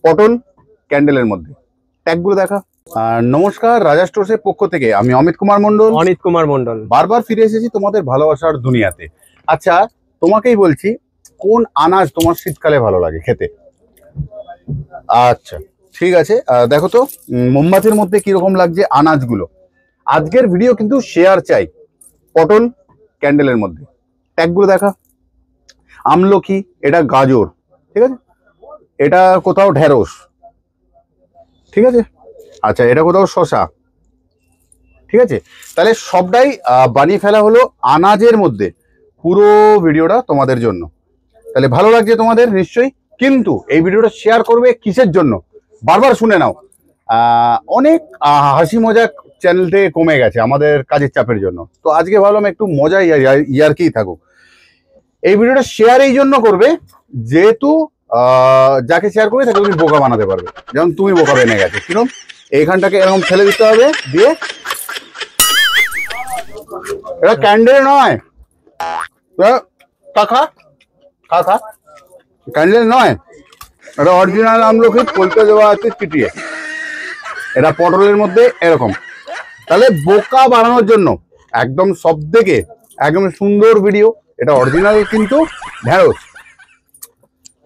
পটল ক্যান্ডেলের মধ্যে, ট্যাগগুলো দেখা। নমস্কার, রাজা স্টোর্সের পক্ষ থেকে আমি অমিত কুমার মণ্ডল বারবার ফিরে এসেছি তোমাদের ভালোবাসার দুনিয়াতে। আচ্ছা, তোমাকেই বলছি, কোন আনাজ তোমার শীতকালে ভালো লাগে খেতে? আচ্ছা ঠিক আছে, দেখো তো মোমবাতির মধ্যে কিরকম লাগছে আনাজগুলো। আজকের ভিডিও কিন্তু শেয়ার চাই। পটল ক্যান্ডেলের মধ্যে, ট্যাগগুলো দেখা। আমলকি, এটা গাজর, ঠিক আছে, এটা কোথাও ঢেঁড়স, ঠিক আছে, আচ্ছা এটা কোথাও শসা, ঠিক আছে। তাহলে সবটাই বানিয়ে ফেলা হলো আনাজের মধ্যে, পুরো ভিডিওটা তোমাদের জন্য। তাহলে ভালো লাগছে তোমাদের নিশ্চয়ই, কিন্তু এই ভিডিওটা শেয়ার করবে কিসের জন্য বারবার শুনে নাও। অনেক হাসি মজা চ্যানেল থেকে কমে গেছে আমাদের কাজের চাপের জন্য, তো আজকে ভাবলাম একটু মজা ইয়ার্কি থাকুক। এই ভিডিওটা শেয়ার এই জন্য করবে যেহেতু যাকে শেয়ার করবে তাকে তুমি বোকা বানাতে পারবে, যেমন তুমি বোকা বেনে গেছো। কিরকম, এইখানটাকে এরকম ফেলে দিতে হবে, দিয়ে এটা ক্যান্ডেল নয়, খা খা, ক্যান্ডেল নয়, এটা অরিজিনাল আমলকি, কলতে দেওয়া আছে চিটিয়ে। এটা পটলের মধ্যে এরকম। তাহলে বোকা বানানোর জন্য একদম সব থেকে একদম সুন্দর ভিডিও। এটা অরিজিনাল কিন্তু ঢেঁড়স,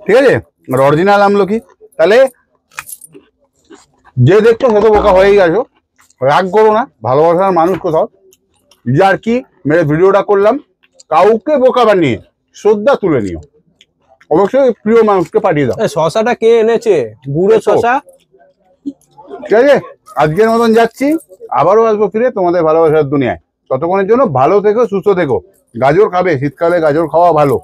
ঠিক আছে, অরিজিনাল আমলকি। তাহলে যে দেখছো সে তো বোকা হয়েই গেছো, রাগ করো না, ভালোবাসার মানুষ কোথাও যার কি মেরে ভিডিওটা করলাম, কাউকে বোকা বানিয়ে শ্রদ্ধা তুলে নিও, অবশ্যই প্রিয় মানুষকে পাঠিয়ে দাও। শশাটা কে এনেছে? বুড়ো শশা। ঠিক আছে, আজকের মতন যাচ্ছি, আবারও আসবো ফিরে তোমাদের ভালোবাসার দুনিয়ায়। ততক্ষণের জন্য ভালো থেকো, সুস্থ থেকো। গাজর খাবে, শীতকালে গাজর খাওয়া ভালো।